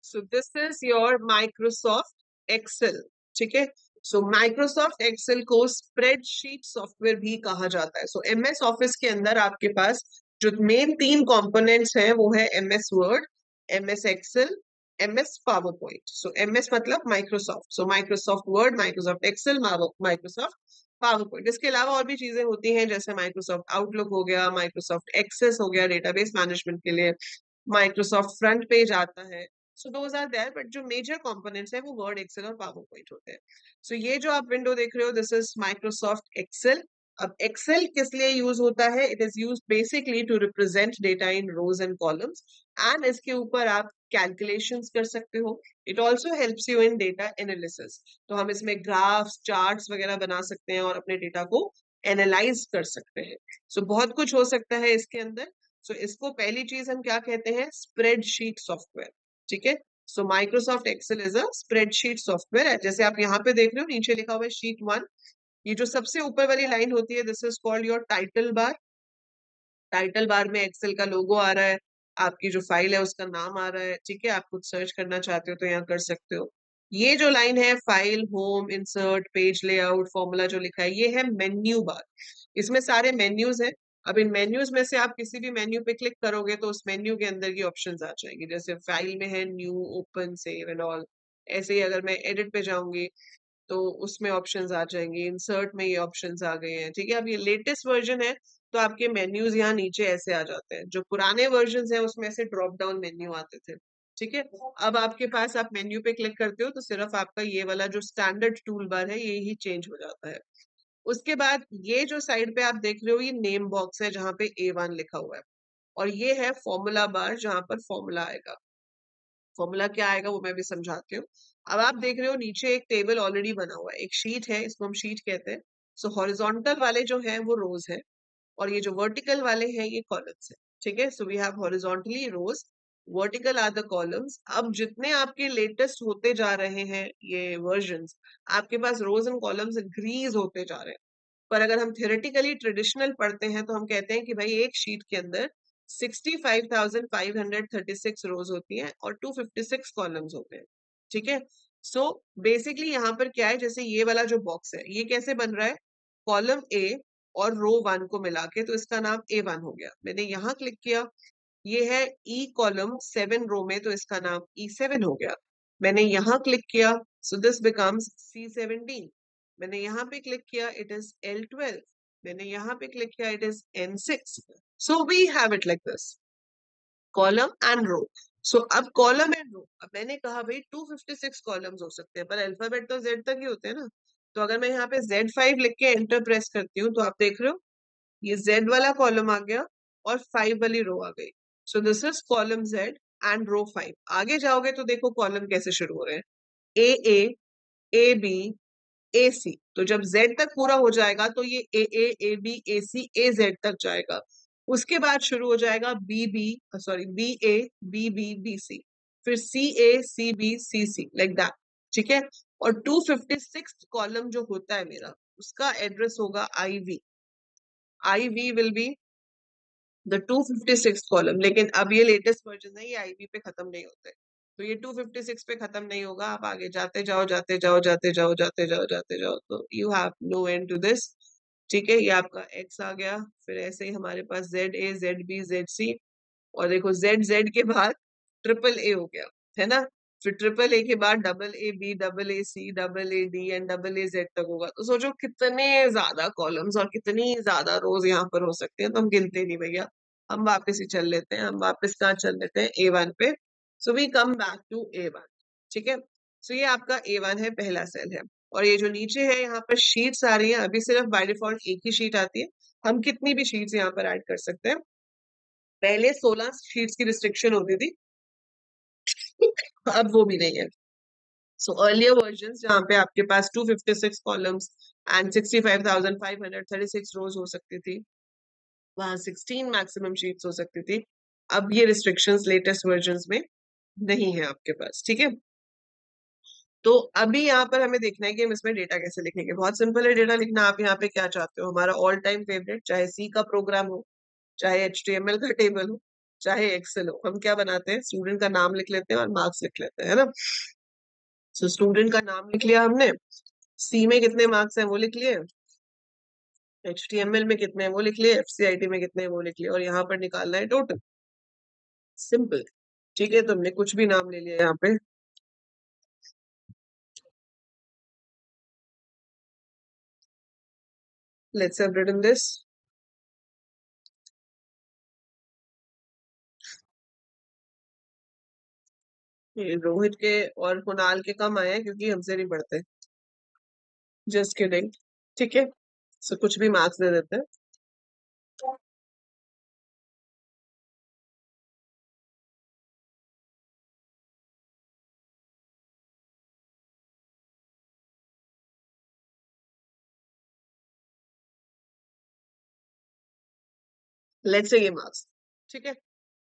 So this is your Microsoft Excel, ठीक है। So Microsoft Excel को स्प्रेडशीट सॉफ्टवेयर भी कहा जाता है। सो एमएस ऑफिस के अंदर आपके पास जो मेन तीन कंपोनेंट्स हैं वो है MS Word, MS Excel, MS PowerPoint. So MS मतलब Microsoft, so Microsoft Word, Microsoft Excel, Microsoft PowerPoint. इसके अलावा और भी चीजें होती हैं जैसे माइक्रोसॉफ्ट आउटलुक हो गया, माइक्रोसॉफ्ट एक्सेस हो गया डेटाबेस मैनेजमेंट के लिए, माइक्रोसॉफ्ट फ्रंट पेज आता है। So those are there, but जो मेजर कंपोनेंट्स है वो वर्ड, एक्सेल और पावर पॉइंट होते हैं। सो ये जो आप विंडो देख रहे हो दिस इज माइक्रोसॉफ्ट एक्सेल। अब एक्सेल किस लिए यूज होता है? It is use basically to represent data in rows and columns, and इसके ऊपर आप कैलकुलेशंस कर सकते हो। It also helps you in data analysis. तो हम इसमें ग्राफ्स, चार्ट्स वगैरह बना सकते हैं और अपने डेटा को एनालाइज कर सकते हैं। सो बहुत कुछ हो सकता है इसके अंदर। सो इसको पहली चीज हम क्या कहते हैं? स्प्रेडशीट सॉफ्टवेयर, ठीक है। So Microsoft Excel is a spreadsheet software. जैसे आप यहाँ पे देख रहे हो नीचे लिखा हुआ है शीट 1। ये जो सबसे ऊपर वाली लाइन होती है this is called your title bar. Title bar में एक्सेल का लोगो आ रहा है, आपकी जो फाइल है उसका नाम आ रहा है, ठीक है। आप कुछ सर्च करना चाहते हो तो यहाँ कर सकते हो। ये जो लाइन है file, home, insert, page layout, formula जो लिखा है ये है मेन्यू बार। इसमें सारे मेन्यूज हैं। अब इन मेन्यूज में से आप किसी भी मेन्यू पे क्लिक करोगे तो उस मेन्यू के अंदर की ऑप्शंस आ जाएंगे। जैसे फाइल में है new, open, save and all. ऐसे ही अगर मैं एडिट पे जाऊंगी तो उसमें ऑप्शंस आ जाएंगे, इंसर्ट में ये ऑप्शंस आ गए हैं, ठीक है। अब ये लेटेस्ट वर्जन है तो आपके मेन्यूज यहाँ नीचे ऐसे आ जाते हैं। जो पुराने वर्जन है उसमें से ड्रॉप डाउन मेन्यू आते थे, ठीक है। अब आपके पास आप मेन्यू पे क्लिक करते हो तो सिर्फ आपका ये वाला जो स्टैंडर्ड टूल बार है ये ही चेंज हो जाता है। उसके बाद ये जो साइड पे आप देख रहे हो ये नेम बॉक्स है जहाँ पे A1 लिखा हुआ है, और ये है फॉर्मूला बार जहाँ पर फॉर्मूला आएगा। फॉर्मूला क्या आएगा वो मैं भी समझाती हूँ। अब आप देख रहे हो नीचे एक टेबल ऑलरेडी बना हुआ है, एक शीट है, इसको हम शीट कहते हैं। सो हॉरिजॉन्टल वाले जो हैं वो रोज है, और ये जो वर्टिकल वाले हैं ये कॉलम्स है, ठीक है। So we have horizontally rows, vertical are the columns. अब जितने आपके लेटेस्ट होते जा रहे हैं ये वर्जन्स, आपके पास रोज एंड कॉलम्स इंक्रीज होते जा रहे हैं। पर अगर हम थियोरेटिकली ट्रेडिशनल पढ़ते हैं तो हम कहते हैं कि भाई एक शीट के अंदर 65,536 रोज होती हैं और 256 कॉलम्स होते हैं, ठीक है। सो बेसिकली यहाँ पर क्या है, जैसे ये वाला जो बॉक्स है ये कैसे बन रहा है? कॉलम ए और रो 1 को मिला के, तो इसका नाम A1 हो गया। मैंने यहाँ क्लिक किया, ये है ई कॉलम 7 रो में, तो इसका नाम E7 हो गया। मैंने यहाँ क्लिक किया, सो दिस बिकम्स C17। मैंने यहाँ पे क्लिक किया, इट इज L12। मैंने यहाँ पे क्लिक किया, it is N6। So we have it like this, column and row. So अब कॉलम एंड रो, अब मैंने कहा भाई 256 कॉलम्स हो सकते हैं, पर अल्फाबेट तो Z तक ही होते हैं ना। तो अगर मैं यहाँ पे Z5 लिख के एंटर प्रेस करती हूँ तो आप देख रहे हो ये Z वाला कॉलम आ गया और 5 वाली रो आ गई। So this is column Z and row 5। आगे जाओगे तो देखो कॉलम कैसे शुरू हो रहे हैं, A, AB, AC। तो जब Z तक पूरा हो जाएगा तो ये AA, AB, AC, AZ तक जाएगा। उसके बाद शुरू हो जाएगा BB, sorry BA, BB, BC, फिर CA, CB, CC, like that, ठीक है। और 256 कॉलम जो होता है मेरा उसका एड्रेस होगा IV। IV will be the 256 column. लेकिन अब ये लेटेस्ट वर्जन है, ये IV पे खत्म नहीं होते, तो ये 256 पे खत्म नहीं होगा। आप आगे जाते जाओ, जाते जाओ, जाते जाओ, जाते जाओ, जाते जाओ, तो you have no end to this, ठीक है। ये आपका X आ गया, फिर ऐसे ही हमारे पास ZA, ZB, ZC, और देखो ZZ के बाद AAA हो गया, है ना। फिर AAA के बाद AA, B, AA, C, AA, D and AA, Z तक होगा। तो सोचो कितने ज्यादा कॉलम्स और कितनी ज्यादा रोज यहाँ पर हो सकते हैं, तो हम गिनते नहीं भैया। हम वापस ही चल लेते हैं, हम वापस कहाँ चल लेते हैं? A1 पे। So we come back to A1, ठीक है। सो ये आपका A1 है, पहला सेल है। और ये जो नीचे है यहाँ पर शीट्स आ रही है, अभी सिर्फ बाय डिफॉल्ट एक ही शीट आती है। हम कितनी भी शीट्स यहाँ पर ऐड कर सकते हैं। पहले 16 शीट्स की रिस्ट्रिक्शन होती थी, अब वो भी नहीं है। सो अर्लियर वर्जन जहाँ पे आपके पास 256 कॉलम्स एंड 65,536 रोज हो सकती थी, वहां 16 मैक्सिमम शीट्स हो सकती थी। अब ये रिस्ट्रिक्शंस लेटेस्ट वर्जन्स में नहीं है आपके पास, ठीक है। तो अभी यहाँ पर हमें देखना है कि हम इसमें डेटा कैसे लिखेंगे। बहुत सिंपल है डेटा लिखना। आप यहाँ पे क्या चाहते हो? हमारा ऑल टाइम फेवरेट, चाहे C का प्रोग्राम हो, चाहे HTML का टेबल हो, चाहे एक्सेल हो, हम क्या बनाते हैं, स्टूडेंट का नाम लिख लेते हैं और मार्क्स लिख लेते हैं, है ना। सो स्टूडेंट का नाम लिख लिया हमने, सी में कितने मार्क्स हैं वो लिख लिए, HTML में कितने हैं वो लिख लिए, FCIT में कितने हैं वो लिख लिए, और यहाँ पर निकालना है टोटल। सिंपल। ठीक है, तो हमने कुछ भी नाम ले लिया यहाँ पे। Let's have written this. ये रोहित के और कुणाल के कम आए हैं क्योंकि हमसे नहीं पढ़ते। Just kidding. ठीक है, सो कुछ भी मार्क्स दे देते हैं। लेट्स से ये मार्क्स। ठीक है,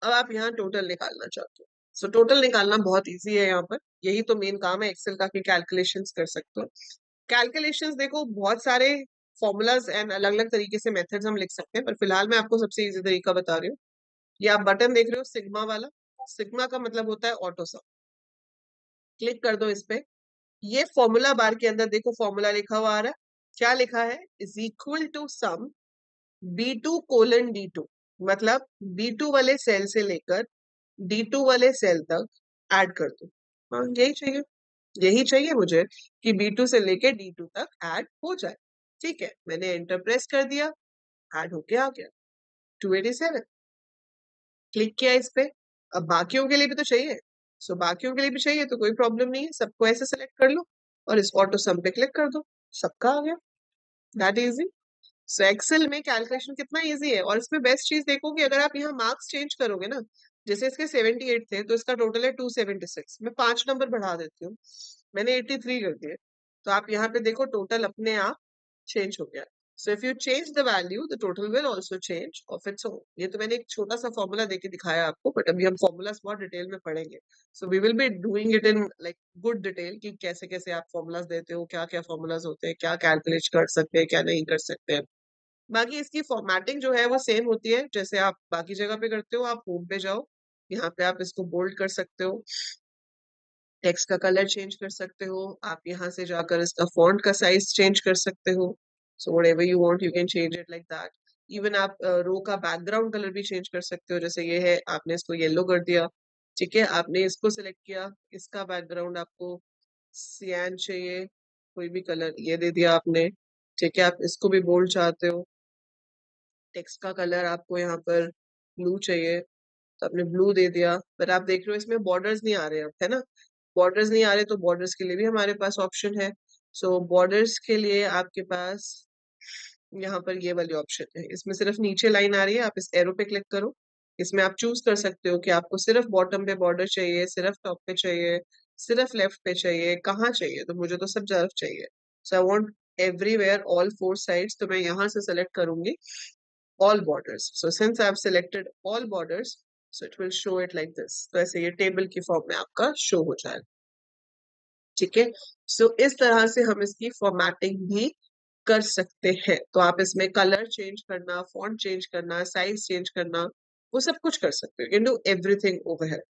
अब आप यहाँ टोटल निकालना चाहते हो। सो टोटल निकालना बहुत इजी है यहाँ पर, यही तो मेन काम है एक्सेल का कि कैलकुलेशंस कर सकते हो। कैलकुलेशंस देखो बहुत सारे फॉर्मूलाज एंड अलग अलग तरीके से मेथड्स हम लिख सकते हैं, पर फिलहाल मैं आपको सबसे इजी तरीका बता रही हूँ। ये आप बटन देख रहे हो सिग्मा वाला, सिग्मा का मतलब होता है ऑटो सम। क्लिक कर दो इस पे। ये फॉर्मूला बार के अंदर देखो फॉर्मूला लिखा हुआ आ रहा है, क्या लिखा है, is equal to some B2:D2, मतलब B2 वाले सेल से लेकर D2 वाले सेल तक ऐड कर दो। हाँ, यही चाहिए, यही चाहिए मुझे कि B2 से लेके D2 तक ऐड हो जाए। ठीक है, मैंने एंटर प्रेस कर दिया, ऐड होके आ गया 287। क्लिक किया इस पे। अब बाकियों के लिए भी तो चाहिए, सो बाकियों के लिए भी चाहिए तो कोई प्रॉब्लम नहीं है, सबको ऐसे सेलेक्ट कर लो और इस ऑटो सम पे क्लिक कर दो, सबका आ गया। That easy. सो एक्सेल में कैलकुलेशन कितना इजी है, और इसमें बेस्ट चीज देखो कि अगर आप यहाँ मार्क्स चेंज करोगे ना, जैसे इसके 78 थे तो इसका टोटल है 276, मैं 5 नंबर बढ़ा देती हूँ, मैंने 83 कर दिए, तो आप यहाँ पे देखो टोटल अपने आप चेंज हो गया। So if you change the value the total will also change of its own. ये तो मैंने एक छोटा सा फॉर्मूला देके दिखाया आपको, बट अभी हम फॉर्मूलाज बहुत डिटेल में पढ़ेंगे। So we will be doing it in like good detail कि कैसे कैसे आप फॉर्मूलाज देते हो, क्या क्या फॉर्मूलाज होते हैं, क्या कैलकुलेट कर सकते हैं, क्या नहीं कर सकते हैं। बाकी इसकी फॉर्मेटिंग जो है वो सेम होती है जैसे आप बाकी जगह पे करते हो। आप होम पे जाओ, यहाँ पे आप इसको बोल्ड कर सकते हो, टेक्स्ट का कलर चेंज कर सकते हो, आप यहाँ से जाकर इसका फॉन्ट का साइज चेंज कर सकते हो। So whatever you want you can change it like that. Even आप रो का बैकग्राउंड कलर भी चेंज कर सकते हो, जैसे ये है आपने इसको येलो कर दिया, ठीक है, आपने इसको सिलेक्ट किया, इसका बैकग्राउंड आपको सियान चाहिए, कोई भी कलर ये दे दिया आपने, ठीक है, आप इसको भी बोल्ड चाहते हो, टेक्स्ट का कलर आपको यहाँ पर ब्लू चाहिए तो आपने ब्लू दे दिया, पर आप देख रहे हो इसमें बॉर्डर्स नहीं आ रहे अब, है ना, बॉर्डर्स नहीं आ रहे, तो बॉर्डर्स के लिए भी हमारे पास ऑप्शन है। सो बॉर्डर्स के लिए आपके पास यहाँ पर ये वाली ऑप्शन है, इसमें सिर्फ नीचे लाइन आ रही है, आप इस एरो पे क्लिक करो, इसमें आप चूज कर सकते हो कि आपको सिर्फ बॉटम पे बॉर्डर चाहिए, सिर्फ टॉप पे चाहिए, सिर्फ लेफ्ट पे चाहिए, कहाँ चाहिए, तो मुझे तो सब तरफ चाहिए। So I want everywhere all 4 sides, तो मैं यहाँ से सेलेक्ट करूंगी all borders. So since I've selected all borders, so it will show it like this. तो ऐसे ये टेबल की फॉर्म में आपका शो हो जाएगा। ठीक है, सो इस तरह से हम इसकी फॉर्मेटिंग भी कर सकते हैं। तो आप इसमें कलर चेंज करना, फॉन्ट चेंज करना, साइज चेंज करना, वो सब कुछ कर सकते हो, can do everything over here.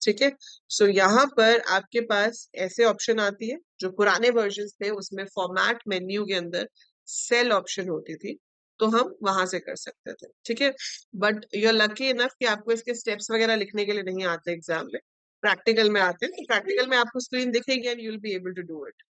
ठीक है, सो यहाँ पर आपके पास ऐसे ऑप्शन आती है, जो पुराने वर्जन थे उसमें फॉर्मेट मेन्यू के अंदर सेल ऑप्शन होती थी, तो हम वहां से कर सकते थे। ठीक है, but you are lucky enough कि आपको इसके स्टेप्स वगैरह लिखने के लिए नहीं आते एग्जाम में, प्रैक्टिकल में आते हैं, तो प्रैक्टिकल में आपको स्क्रीन दिखेगी and you will be able to do it.